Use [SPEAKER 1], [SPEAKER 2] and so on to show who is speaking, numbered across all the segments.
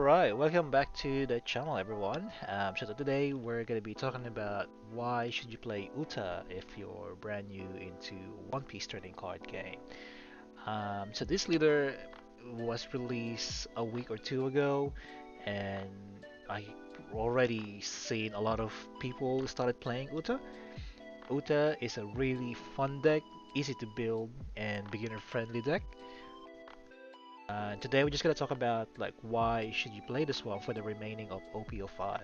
[SPEAKER 1] Alright, welcome back to the channel everyone. So today we're going to be talking about why should you play UTA if you're brand new into One Piece trading card game. So this leader was released a week or two ago, and I already seen a lot of people started playing UTA. UTA is a really fun deck, easy to build, and beginner friendly deck. Today we're just gonna talk about like why should you play this one for the remaining of OP05.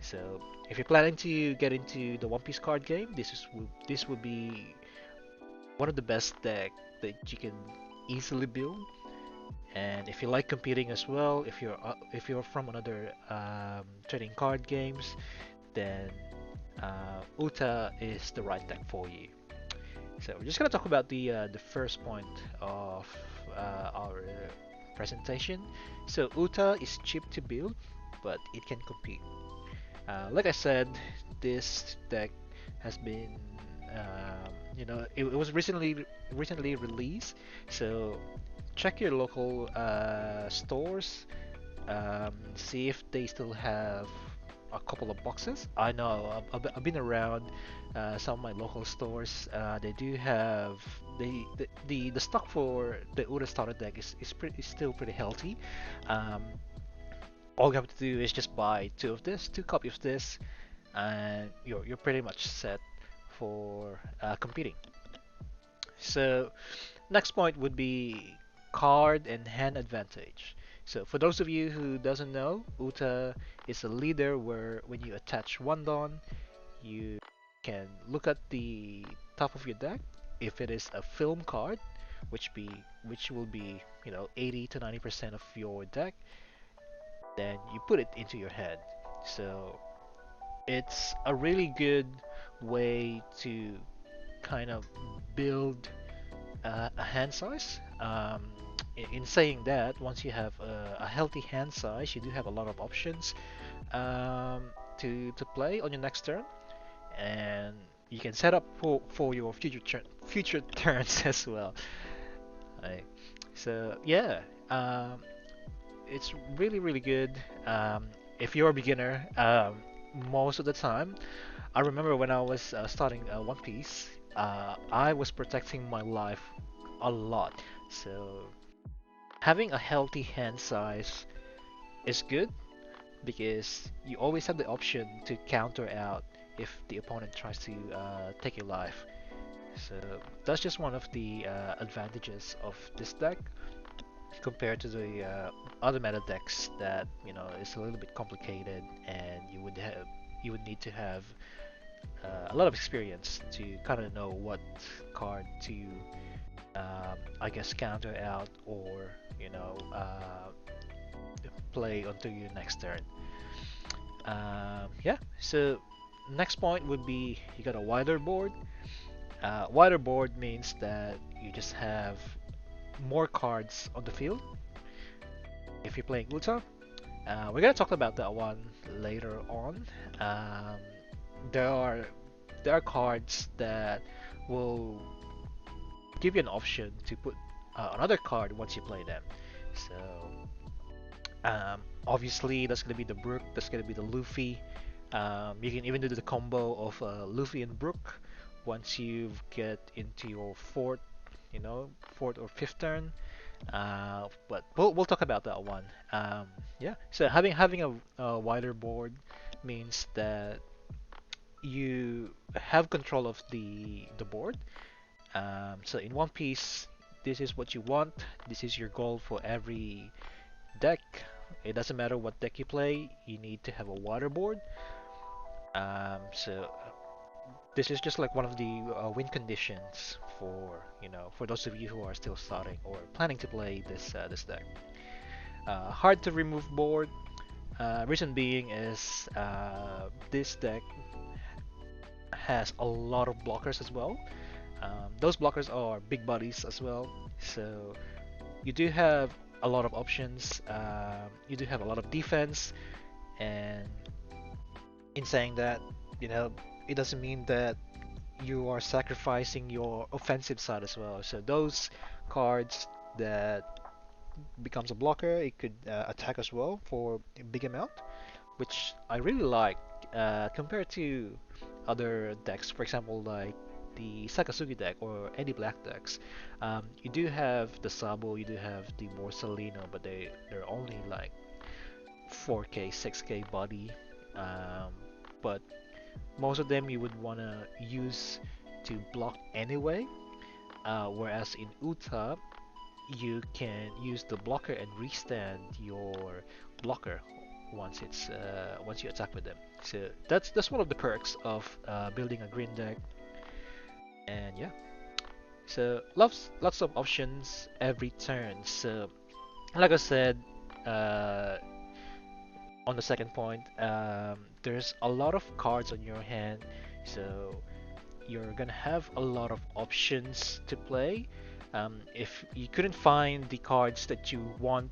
[SPEAKER 1] So if you're planning to get into the One Piece card game, this would be one of the best deck that you can easily build. And if you like competing as well, if you're from another trading card games, then Uta is the right deck for you. So we're just gonna talk about the first point of our presentation. So Uta is cheap to build, but it can compete. Like I said, this deck has been, it was recently released. So check your local stores, see if they still have a couple of boxes. I know I've been around some of my local stores. They do have the stock for the UTA Starter Deck is still pretty healthy. Um, all you have to do is just buy two copies of this, and you're pretty much set for competing. So next point would be card and hand advantage. So for those of you who doesn't know, Uta is a leader where when you attach one Don, you can look at the top of your deck. If it is a film card, which will be 80 to 90% of your deck, then you put it into your hand. So it's a really good way to kind of build a hand size. In saying that, once you have a healthy hand size, you do have a lot of options um, to play on your next turn, and you can set up for your future turns as well. Right. So yeah, it's really good. If you're a beginner, most of the time, I remember when I was starting One Piece, I was protecting my life a lot. So having a healthy hand size is good because you always have the option to counter out if the opponent tries to take your life. So that's just one of the advantages of this deck compared to the other meta decks that is a little bit complicated, and you would need to have a lot of experience to kind of know what card to I guess counter out or play onto your next turn. Yeah, so next point would be you got a wider board. Wider board means that you just have more cards on the field if you're playing Uta. We're gonna talk about that one later on. Um, there are there are cards that will give you an option to put another card once you play them. So obviously that's gonna be the Brook, that's gonna be the Luffy. You can even do the combo of Luffy and Brook once you get into your fourth or fifth turn. But we'll talk about that one. Yeah. So having a wider board means that you have control of the board. So in One Piece, this is what you want. This is your goal for every deck. It doesn't matter what deck you play. You need to have a water board. So this is just like one of the win conditions for those of you who are still starting or planning to play this deck. Hard to remove board. Reason being is this deck has a lot of blockers as well. Those blockers are big bodies as well, so you do have a lot of options. You do have a lot of defense, and in saying that, you know, it doesn't mean that you are sacrificing your offensive side as well. So those cards that becomes a blocker. It could attack as well for a big amount, which I really like compared to other decks. For example, like the Sakazuki deck or any black decks. You do have the Sabo, you do have the Borsalino, but they're only like 4K, 6K body. Um, but most of them you would wanna use to block anyway. Whereas in Uta, you can use the blocker and restand your blocker once you attack with them. So that's one of the perks of building a green deck. And yeah, so lots of options every turn. So like I said, uh, on the second point, there's a lot of cards on your hand, so you're gonna have a lot of options to play. If you couldn't find the cards that you want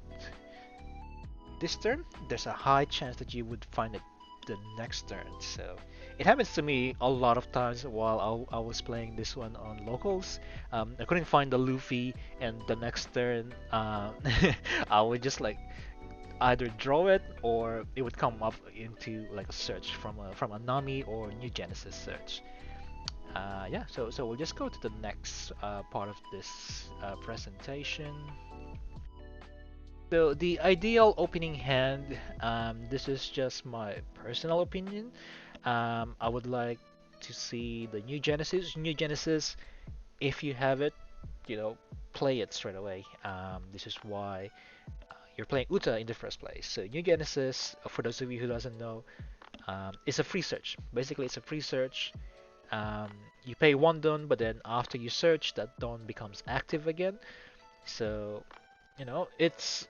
[SPEAKER 1] this turn, there's a high chance that you would find it the next turn. So it happens to me a lot of times while I was playing this one on locals. I couldn't find the Luffy, and the next turn, I would just like either draw it or it would come up into like a search from a Nami or New Genesis search. Yeah, so we'll just go to the next part of this presentation. So the ideal opening hand, this is just my personal opinion. I would like to see the New Genesis. New Genesis, if you have it, you know, play it straight away. This is why you're playing Uta in the first place. So New Genesis, for those of you who doesn't know, it's a free search. Basically, it's a free search. Um, you pay one don, but then after you search, that don becomes active again. So, you know, it's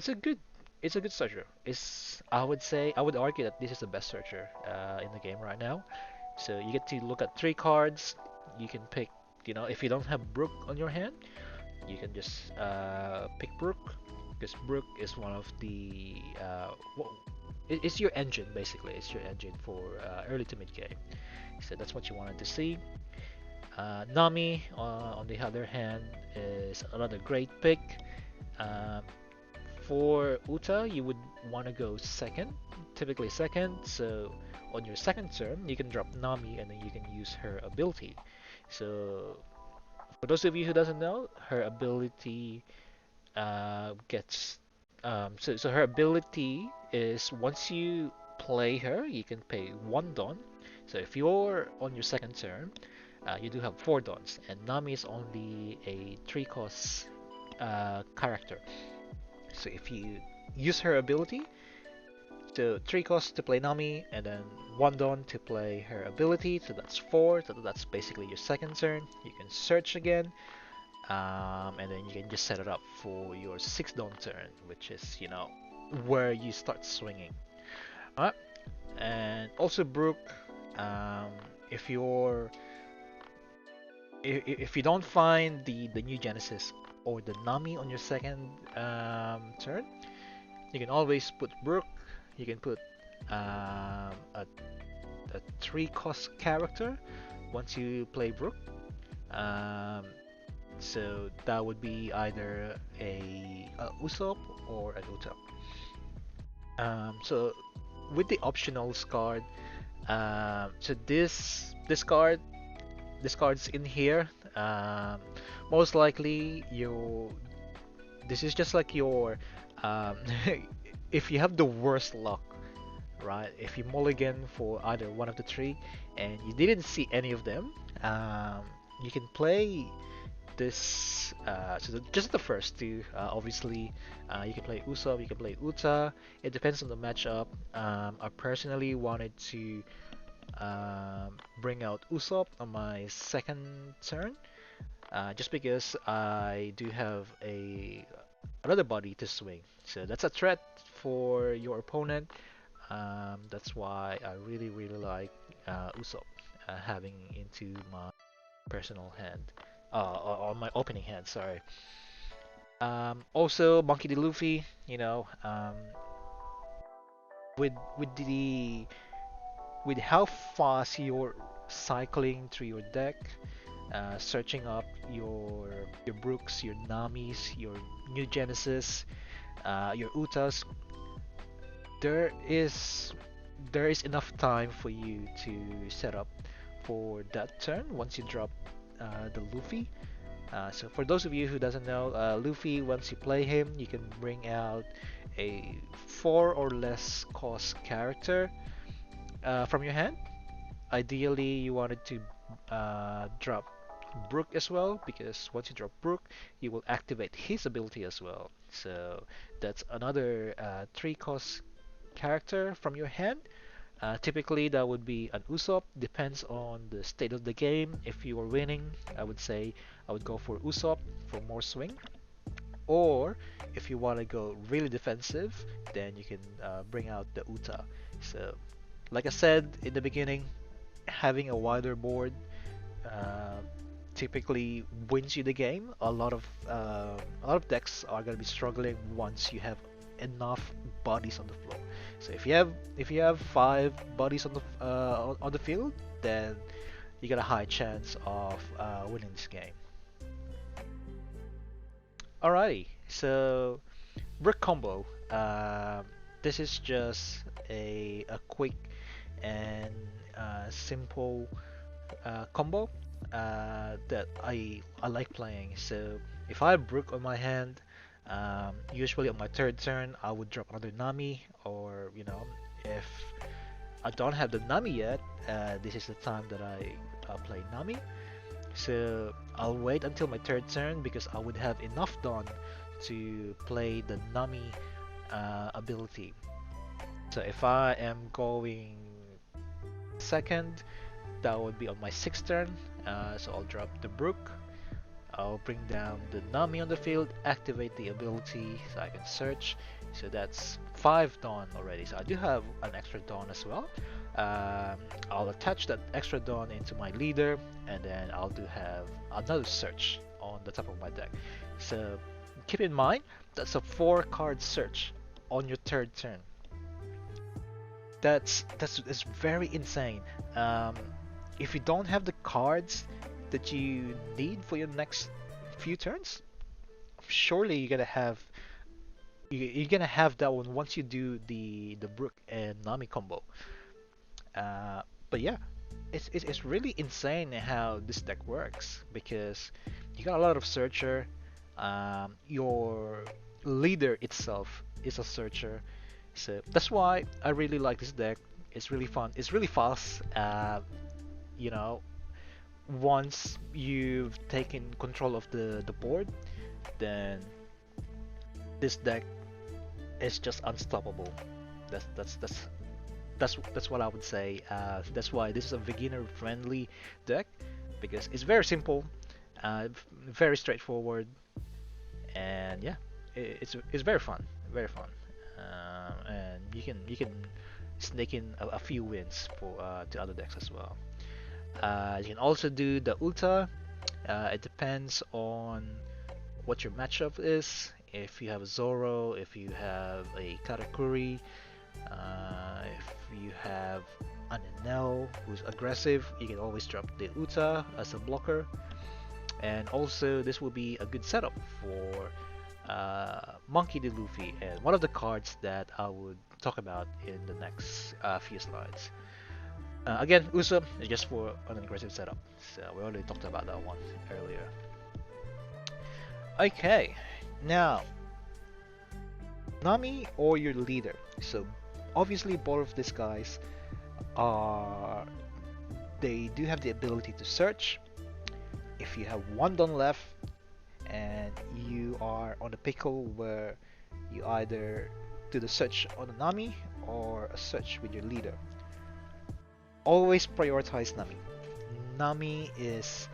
[SPEAKER 1] a good it's a good searcher. It's I would argue that this is the best searcher in the game right now. So you get to look at three cards. You can pick, you know, if you don't have Brook on your hand, you can just pick Brook because Brook is one of the it's your engine basically. It's your engine for early to mid game. So that's what you wanted to see. Nami, on the other hand, is another great pick. Uh, for Uta, you would want to go second, typically second. So on your second turn, you can drop Nami and then you can use her ability. So for those of you who doesn't know, her ability gets so her ability is once you play her, you can pay one don. So if you're on your second turn, you do have four dons, and Nami is only a three cost character. So if you use her ability, so three costs to play Nami, and then one don to play her ability, so that's four. So that's basically your second turn. You can search again, and then you can just set it up for your sixth don turn, which is where you start swinging. Alright, and also Brook, um, if you're if you don't find the new Genesis or the Nami on your second turn, you can always put Brook. You can put a three cost character once you play Brook. Um, so that would be either a Usopp or an Usopp. So with the optionals card, so this card's in here. Um, Most likely you this is just like your um, if you have the worst luck, right? If you mulligan for either one of the three and you didn't see any of them, you can play this. Just the first two. Obviously, you can play Usopp, you can play Uta. It depends on the matchup. I personally wanted to bring out Usopp on my second turn, just because I do have another body to swing. So that's a threat for your opponent. That's why I really like Usopp having into my personal hand, or my opening hand. Sorry. Also, Monkey D. Luffy. With the with how fast you're cycling through your deck, searching up your Brooks, your Namis, your New Genesis, your Utas, there is there is enough time for you to set up for that turn once you drop the Luffy. So for those of you who doesn't know, Luffy, once you play him, you can bring out a 4 or less cost character from your hand. Ideally, you wanted to drop Brook as well, because once you drop Brook, you will activate his ability as well. So that's another 3 cost character from your hand. Typically, that would be an Usopp. Depends on the state of the game. If you are winning, I would say I would go for Usopp for more swing. Or if you want to go really defensive, then you can bring out the Uta. So, like I said in the beginning, having a wider board uh, typically wins you the game. A lot of decks are going to be struggling once you have enough bodies on the floor. So if you have 5 bodies on the field, then you got a high chance of winning this game. Alrighty, so brick combo. This is just a quick and simple combo that I like playing. So if I have Brook on my hand, usually on my third turn I would drop another Nami, or if I don't have the Nami yet, this is the time that I play Nami. So I'll wait until my third turn because I would have enough Dawn to play the Nami ability. So if I am going second, that would be on my sixth turn. So I'll drop the Brook. I'll bring down the Nami on the field, activate the ability so I can search. So that's 5 Dawn already. So I do have an extra Dawn as well. I'll attach that extra Dawn into my leader, and then I'll do have another search on the top of my deck. So keep in mind, that's a 4-card search on your third turn. That's very insane. If you don't have the cards that you need for your next few turns, surely you're gonna have that one once you do the Brook and Nami combo. But yeah, it's really insane how this deck works, because you got a lot of searcher. Your leader itself is a searcher, so that's why I really like this deck. It's really fun. It's really fast. You know, once you've taken control of the board, then this deck is just unstoppable. That's that's that's that's what I would say. That's why this is a beginner-friendly deck, because it's very simple, very straightforward, and yeah, it's very fun, very fun. And you can sneak in a few wins for to other decks as well. You can also do the Ulta. It depends on what your matchup is. If you have a Zoro, if you have a Karakuri, if you have an Enel who's aggressive, you can always drop the Uta as a blocker. And also, this will be a good setup for Monkey D. Luffy, and one of the cards that I would talk about in the next few slides. Again, Usopp is just for an aggressive setup, so we already talked about that one earlier. Okay, now Nami or your leader. So obviously both of these guys are they do have the ability to search. If you have one Dawn left and you are on the pickle where you either do the search on a Nami or a search with your leader, always prioritize Nami. Nami is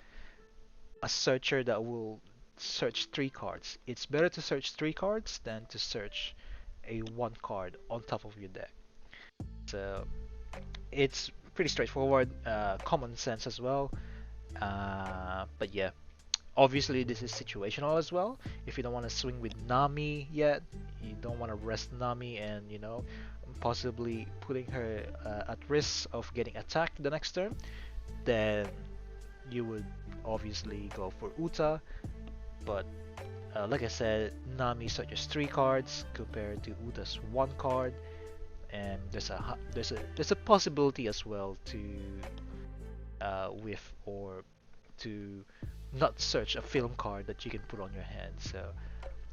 [SPEAKER 1] a searcher that will search 3 cards. It's better to search 3 cards than to search a 1 card on top of your deck. So it's pretty straightforward, common sense as well. But yeah, obviously this is situational as well. If you don't want to swing with Nami yet, you don't want to rest Nami and possibly putting her at risk of getting attacked the next turn, then you would obviously go for Uta, but like I said, Nami such as 3 cards compared to Uta's 1 card, and there's a possibility as well to whiff or to not search a film card that you can put on your hand. So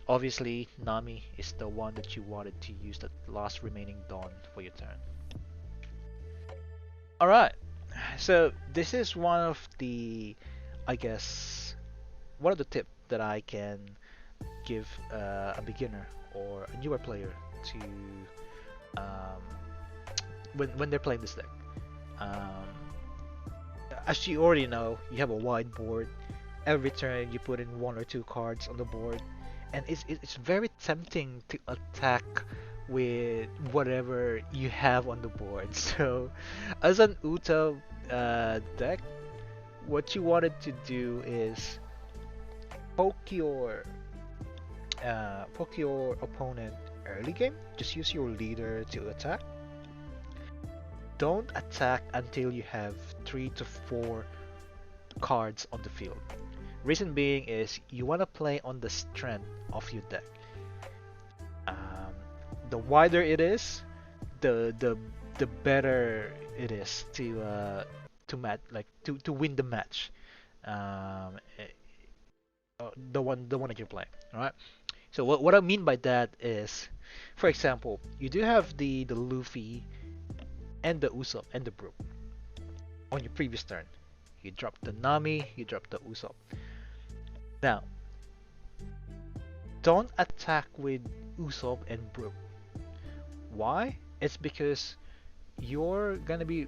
[SPEAKER 1] obviously Nami is the one that you wanted to use that last remaining Dawn for your turn. Alright, so this is one of the, I guess, one of the tip that I can give a beginner or a newer player to um, when they're playing this deck. Um, as you already know, you have a wide board. Every turn you put in 1 or 2 cards on the board, and it's very tempting to attack with whatever you have on the board. So, as an Uta deck, what you wanted to do is poke your poke your opponent early game. Just use your leader to attack. Don't attack until you have 3 to 4 cards on the field. Reason being is you want to play on the strength of your deck. The wider it is, the better it is to win the match. Um, eh, the one that you're playing. All right. So what I mean by that is, for example, you do have the Luffy and the Usopp and the Brook on your previous turn. You drop the Nami, you drop the Usopp. Now, don't attack with Usopp and Brook. Why? It's because you're gonna be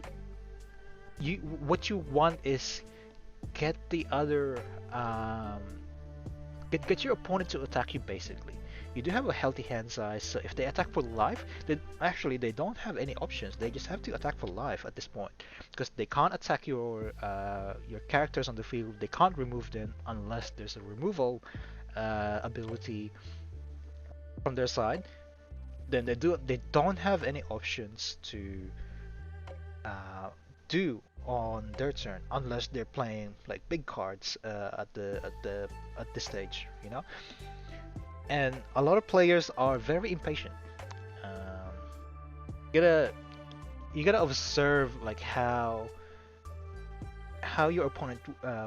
[SPEAKER 1] what you want is get the other get your opponent to attack you basically. You do have a healthy hand size, so if they attack for life, then actually they don't have any options. They just have to attack for life at this point because they can't attack your characters on the field. They can't remove them unless there's a removal ability from their side. Then they don't have any options to do on their turn unless they're playing like big cards at this stage, you know. And a lot of players are very impatient. You gotta you gotta observe like how your opponent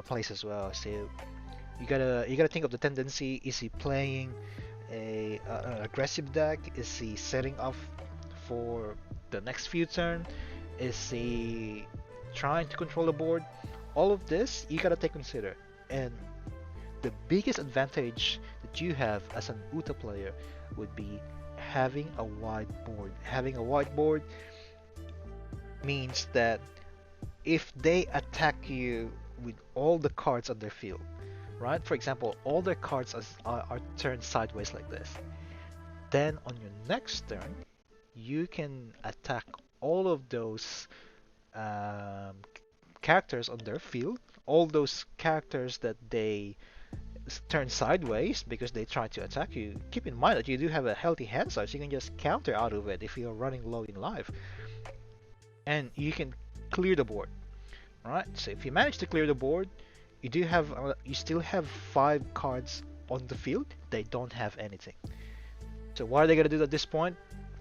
[SPEAKER 1] plays as well. So you gotta think of the tendency. Is he playing an aggressive deck? Is he setting up for the next few turn? Is he trying to control the board? All of this you gotta take consider. And the biggest advantage that you have as an Uta player would be having a wide board. Having a wide board means that if they attack you with all the cards on their field, right? For example, all their cards are turned sideways like this. Then on your next turn, you can attack all of those um, characters on their field, all those characters that they turn sideways because they try to attack you. Keep in mind that you do have a healthy hand size, you can just counter out of it if you're running low in life. And you can clear the board. Alright, so if you manage to clear the board, you still have 5 cards on the field. They don't have anything. So what are they gonna do at this point?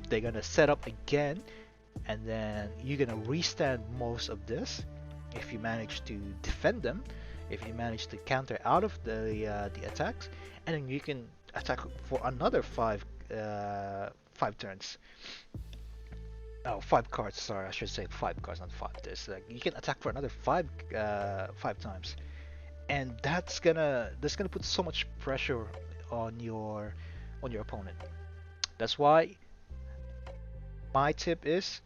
[SPEAKER 1] They're gonna set up again, and then you're gonna restand most of this if you manage to defend them, if you manage to counter out of the attacks, and then you can attack for another 5 turns. Oh, 5 cards. Sorry, I should say 5 cards, not 5. There's like you can attack for another 5 times, and that's gonna put so much pressure on your opponent. That's why my tip is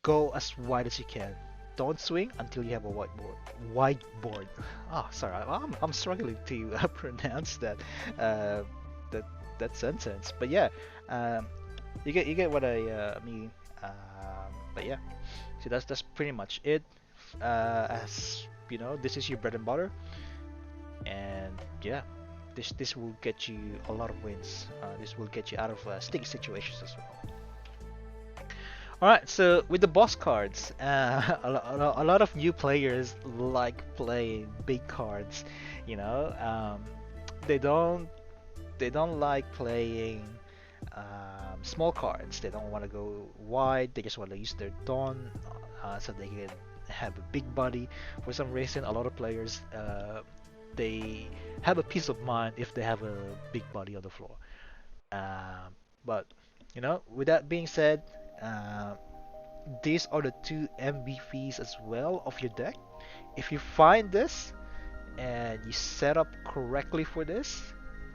[SPEAKER 1] go as wide as you can. Don't swing until you have a whiteboard. Whiteboard. Ah, sorry, I'm struggling to pronounce that that sentence. But yeah, you get what I mean. But yeah, so that's pretty much it. As you know, this is your bread and butter, and yeah, this will get you a lot of wins. This will get you out of sticky situations as well. All right, so with the boss cards, a lot of new players like playing big cards. You know, they don't they don't like playing small cards. They don't want to go wide. They just want to use their Dawn so they can have a big body. For some reason, a lot of players they have a peace of mind if they have a big body on the floor. But you know, with that being said, uh, these are the two MVPs as well of your deck. If you find this and you set up correctly for this,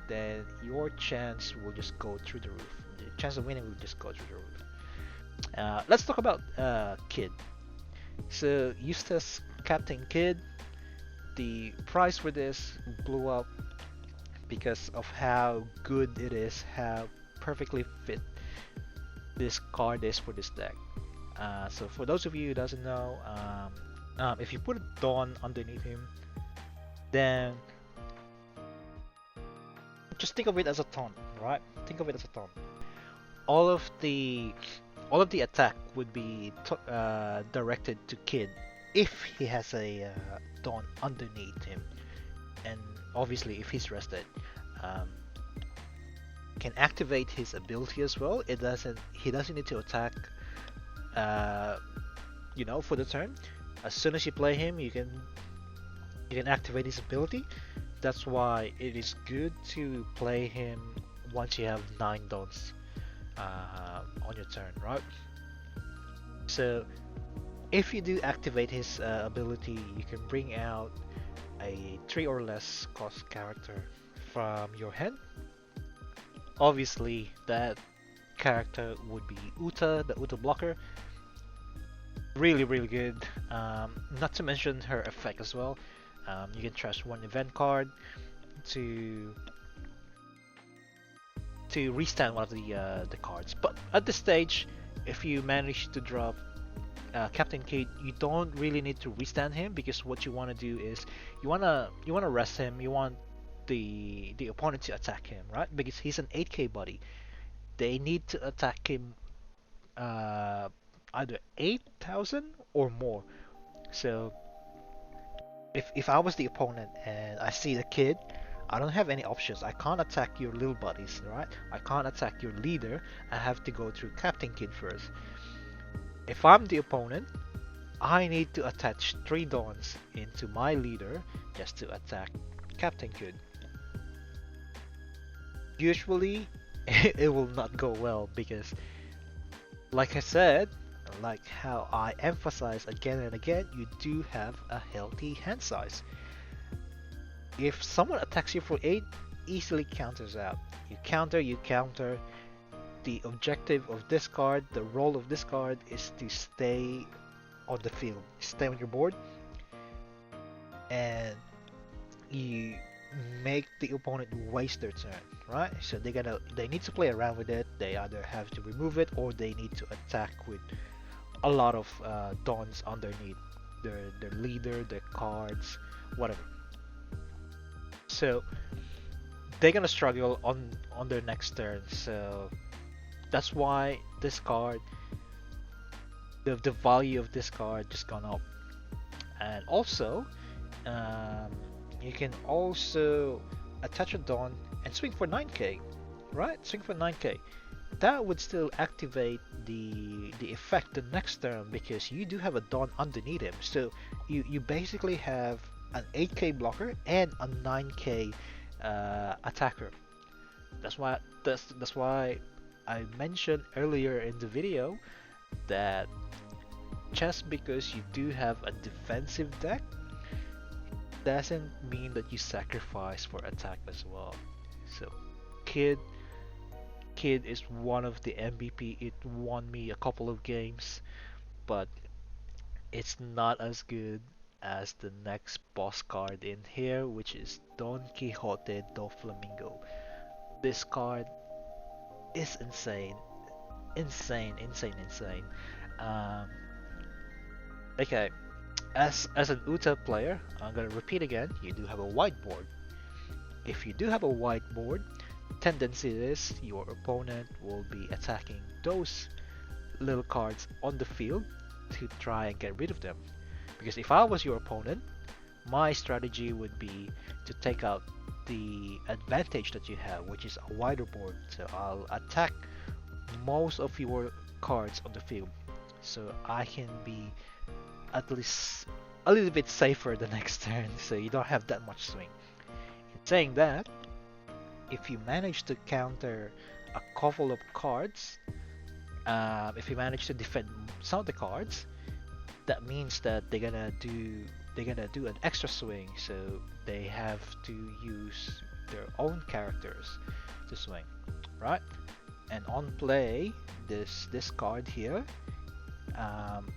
[SPEAKER 1] then your chance will just go through the roof. The chance of winning will just go through the roof. Let's talk about Kid. So Eustace Captain Kid, the price for this blew up because of how good it is, how perfectly fit this card is for this deck. So for those of you who doesn't know, if you put a Dawn underneath him, then just think of it as a taunt, right? Think of it as a taunt. All of the attack would be directed to Kid if he has a Dawn underneath him, and obviously if he's rested. Um, can activate his ability as well. He doesn't need to attack for the turn. As soon as you play him, you can activate his ability. That's why it is good to play him once you have 9 dons on your turn, right? So if you do activate his ability, you can bring out a 3 or less cost character from your hand. Obviously, that character would be Uta, the Uta blocker. Really, really good. Not to mention her effect as well. You can trust one event card to restand one of the cards. But at this stage, if you manage to drop Captain Kate, you don't really need to restand him, because what you want to do is you wanna rest him. You want the opponent to attack him, right? Because he's an 8k body. They need to attack him either 8,000 or more. So if I was the opponent and I see the Kid, I don't have any options. I can't attack your little buddies, right? I can't attack your leader. I have to go through Captain Kid first. If I'm the opponent, I need to attach 3 Dawns into my leader just to attack Captain Kid. Usually, it will not go well because, like I said, like how I emphasize again and again, you do have a healthy hand size. If someone attacks you for 8, easily counters out. You counter. The objective of this card, the role of this card is to stay on the field, stay on your board, and you make the opponent waste their turn, right? So they need to play around with it. They either have to remove it or they need to attack with a lot of dawns underneath their leader, their cards, whatever. So they're gonna struggle on their next turn. So that's why this card, the value of this card just gone up. And also, you can also attach a Dawn and swing for 9k, right? Swing for 9k. That would still activate the effect the next turn because you do have a Dawn underneath him. So you basically have an 8k blocker and a 9k attacker. That's why I mentioned earlier in the video that just because you do have a defensive deck doesn't mean that you sacrifice for attack as well. So Kid is one of the MVP. It won me a couple of games, but it's not as good as the next boss card in here, which is Don Quixote do Flamingo. This card is insane. Um, okay, as an Uta player, I'm gonna repeat again. You do have a whiteboard. If you do have a whiteboard, tendency is your opponent will be attacking those little cards on the field to try and get rid of them. Because if I was your opponent, my strategy would be to take out the advantage that you have, which is a wider board. So I'll attack most of your cards on the field, so I can be at least a little bit safer the next turn, so you don't have that much swing. In saying that, if you manage to counter a couple of cards, if you manage to defend some of the cards, that means that they're gonna do an extra swing, so they have to use their own characters to swing, right? And on play, this card here, um,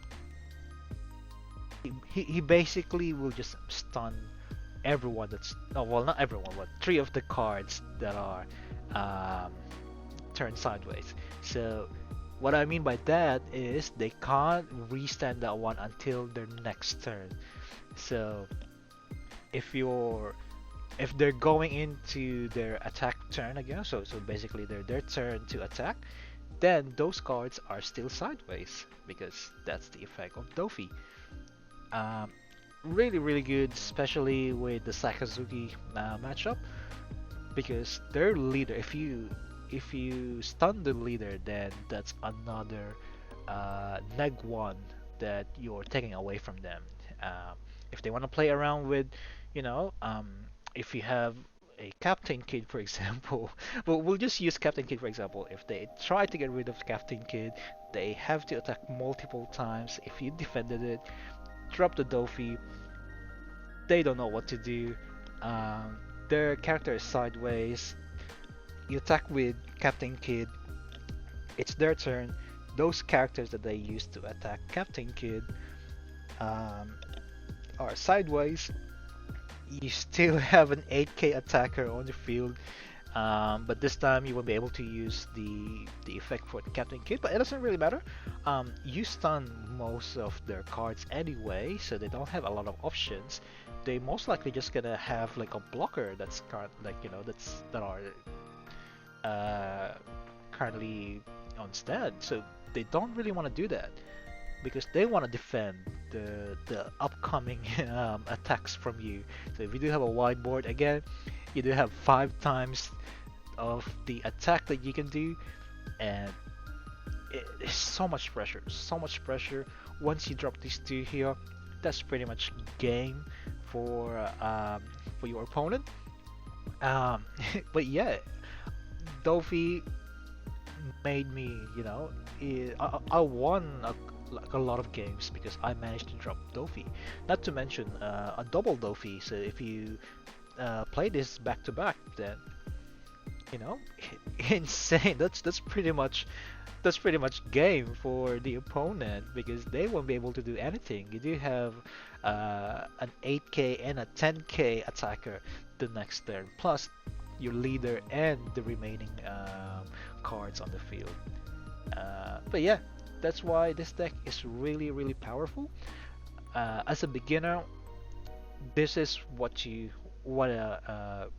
[SPEAKER 1] he basically will just stun everyone that's, no, well, not everyone, but three of the cards that are um, turned sideways. So what I mean by that is they can't restand that one until their next turn. So if you're if they're going into their attack turn again, so basically their turn to attack, then those cards are still sideways because that's the effect of Dofi. Um, really good, especially with the Sakazuki matchup, because their leader, if you stun the leader, then that's another neg one that you're taking away from them. Um, if they want to play around with, you know, if you have a Captain Kid, for example, but we'll just use Captain Kid for example. If they try to get rid of Captain Kid, they have to attack multiple times. If you defended it, drop the Dofi, they don't know what to do. Um, their character is sideways. You attack with Captain Kid, it's their turn. Those characters that they use to attack Captain Kid um, are sideways. You still have an 8k attacker on the field, but this time you won't be able to use the effect for the Captain Kid. But it doesn't really matter. You stun most of their cards anyway, so they don't have a lot of options. They most likely just gonna have like a blocker that's like that are currently on stand. So they don't really want to do that because they want to defend the upcoming attacks from you. So if you do have a wide board again, you do have 5 times of the attack that you can do, and it's so much pressure. Once you drop these two here, that's pretty much game for your opponent. Um, but yeah, Dofi made me, I won like a lot of games because I managed to drop Dofi. Not to mention a double Dofi. So if you play this back to back, then you know, insane. That's pretty much game for the opponent because they won't be able to do anything. You do have an 8k and a 10k attacker the next turn, plus your leader and the remaining cards on the field. But yeah, that's why this deck is really powerful. As a beginner, this is what you want to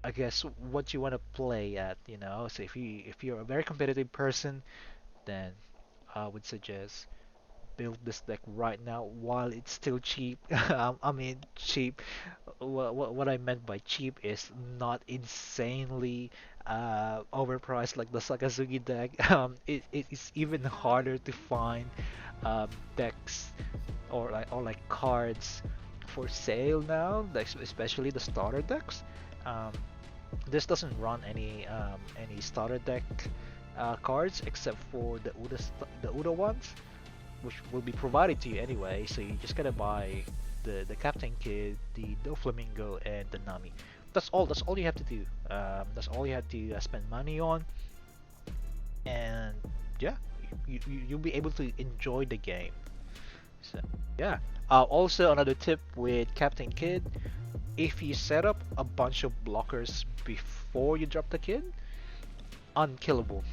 [SPEAKER 1] I guess what you want to play at, So if you're a very competitive person, then I would suggest build this deck right now while it's still cheap. I mean cheap. What I meant by cheap is not insanely overpriced like the Sakazuki deck. It is even harder to find decks or like cards for sale now, like especially the starter decks. Um, this doesn't run any starter deck cards except for the UTA ones, which will be provided to you anyway. So you just gotta buy the Captain Kid, the Doflamingo, and the Nami. That's all. That's all you have to do. That's all you have to spend money on, and yeah, you'll be able to enjoy the game. So yeah. Also another tip with Captain Kid, if you set up a bunch of blockers before you drop the kid, unkillable.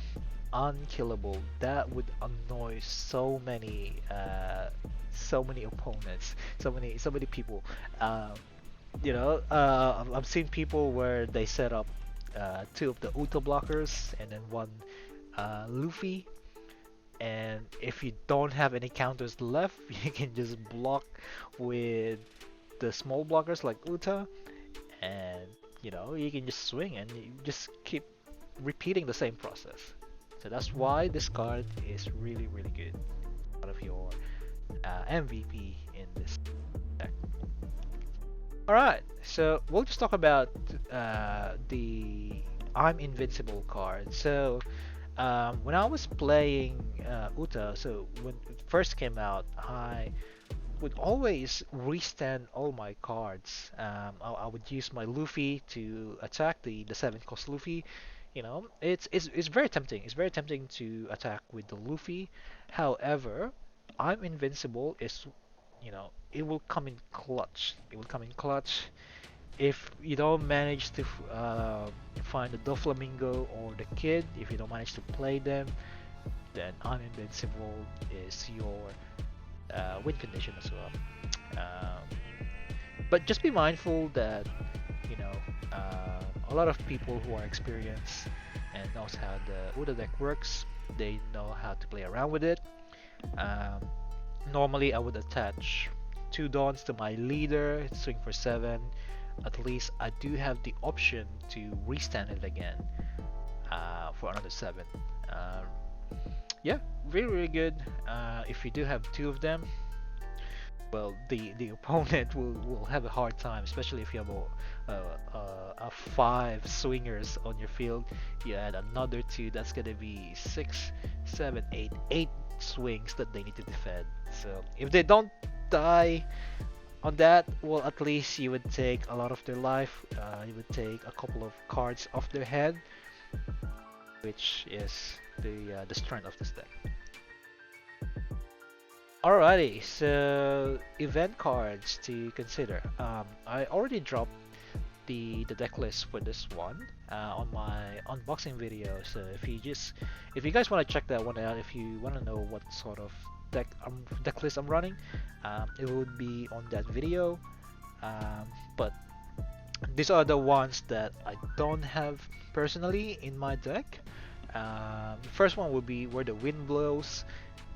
[SPEAKER 1] Unkillable. That would annoy so many opponents, so many people. I've seen people where they set up two of the auto blockers and then one Luffy. and if you don't have any counters left, you can just block with the small blockers like Uta, and you can just swing and you just keep repeating the same process. So that's why this card is really really good. One of your MVP in this deck. All right, so we'll just talk about the I'm Invincible card. So when I was playing Uta, so when it first came out, I would always restand all my cards. I would use my Luffy to attack the 7 cost Luffy. It's very tempting. It's very tempting to attack with the Luffy. However, I'm Invincible is it will come in clutch. It will come in clutch if you don't manage to find the Doflamingo or the Kid. If you don't manage to play them, then I'm Invincible is your win condition as well. But just be mindful that you know a lot of people who are experienced and knows how the Uda deck works, they know how to play around with it. Um, Normally, I would attach 2 Dawns to my leader, swing for 7. At least I do have the option to restand it again for another 7. Yeah, really, really good. If you do have 2 of them, well, the opponent will have a hard time, especially if you have a 5 swingers on your field. You add another 2, that's gonna be 6, 7, 8 swings that they need to defend. So if they don't die on that, well, at least you would take a lot of their life. You would take a couple of cards off their head, which is the strength of this deck. Alrighty, so event cards to consider. I already dropped the deck list for this one on my unboxing video. So if you guys want to check that one out, if you want to know what sort of deck list I'm running, it would be on that video. But these are the ones that I don't have personally in my deck. The first one would be Where the Wind Blows.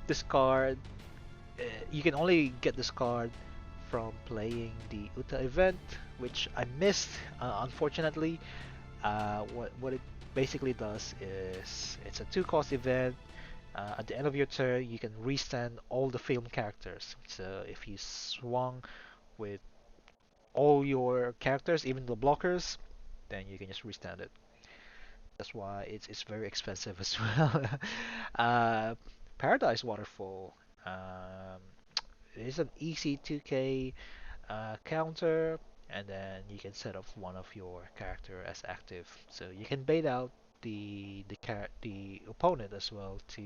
[SPEAKER 1] This card, you can only get this card from playing the Uta event, which I missed, unfortunately. What it basically does is it's a 2 cost event. At the end of your turn, you can restand all the film characters. So if you swung with all your characters, even the blockers, then you can just restand it. That's why it's very expensive as well. uh, Paradise Waterfall. It is an easy 2k counter, and then you can set up one of your character as active, so you can bait out the opponent as well to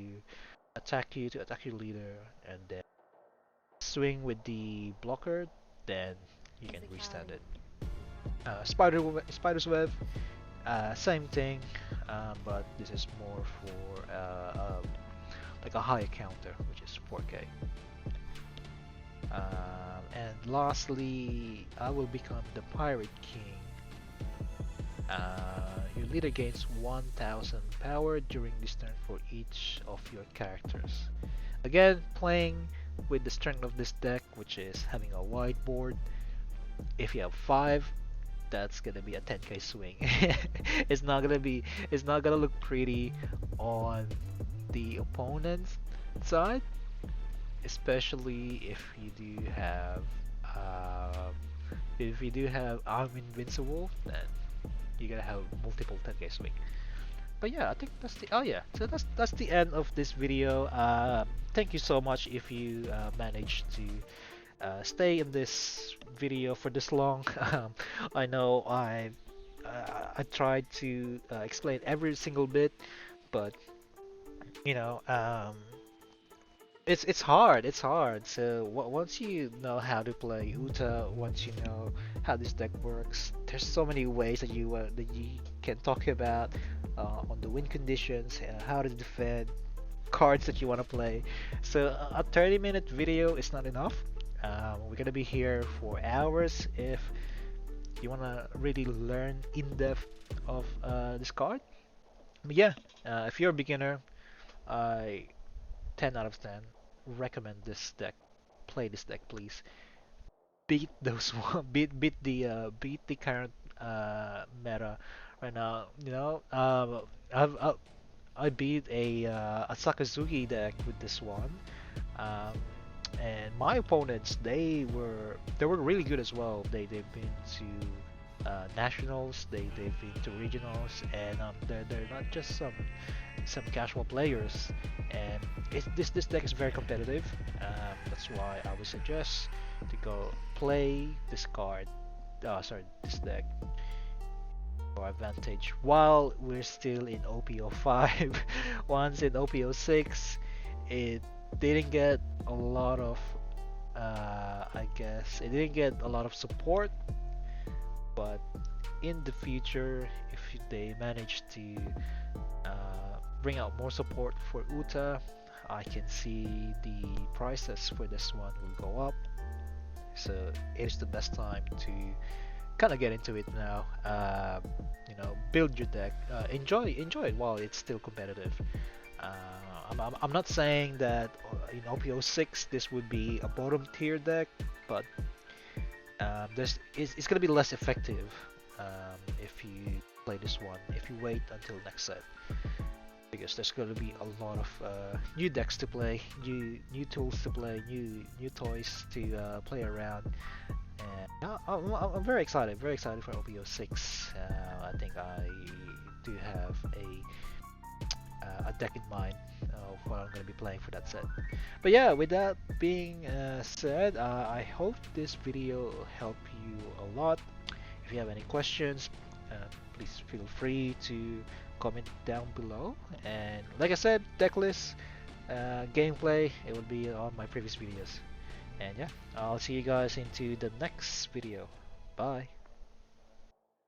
[SPEAKER 1] attack your leader, and then swing with the blocker, then you can restand it. Spider's Web, same thing, but this is more for like a higher counter, which is 4k. And lastly, I will become the Pirate King. Your leader gains 1000 power during this turn for each of your characters. Again, playing with the strength of this deck, which is having a wide board. If you have 5, that's gonna be a 10k swing. It's not gonna look pretty on the opponent's side, especially if you do have I'm Invincible, then you're gonna have multiple 10k swing. But yeah, I think that's the so that's the end of this video. Thank you so much if you managed to stay in this video for this long. I know I tried to explain every single bit, but you know it's hard. So once you know how to play Uta, once you know how this deck works, there's so many ways that you can talk about on the win conditions, how to defend cards that you want to play. So a 30-minute video is not enough. We're gonna be here for hours if you wanna really learn in depth of this card. But yeah, if you're a beginner, I 10 out of 10. Recommend this deck. Play this deck, please. Beat those one. Beat the current meta right now. I beat a Sakazuki deck with this one. Um, and my opponents, they were really good as well. They've been to nationals, they've been to regionals, and they're not just some casual players. And this deck is very competitive. That's why I would suggest to go play this card. Sorry, this deck for advantage while we're still in OP05. Once in OP06, it didn't get a lot of I guess it didn't get a lot of support, but in the future, if they manage to bring out more support for UTA, I can see the prices for this one will go up. So it is the best time to kind of get into it now. Build your deck, enjoy it while it's still competitive. I'm not saying that in OP06 this would be a bottom tier deck, but it's gonna be less effective if you play this one if you wait until next set, because there's gonna be a lot of new decks to play, new tools to play, new toys to play around. And I'm very excited for OP06. I think I do have a deck in mind of what I'm going to be playing for that set. But yeah, with that being said, I hope this video helped you a lot. If you have any questions, please feel free to comment down below. And like I said, deck list, gameplay, it will be on my previous videos. And yeah, I'll see you guys into the next video. Bye.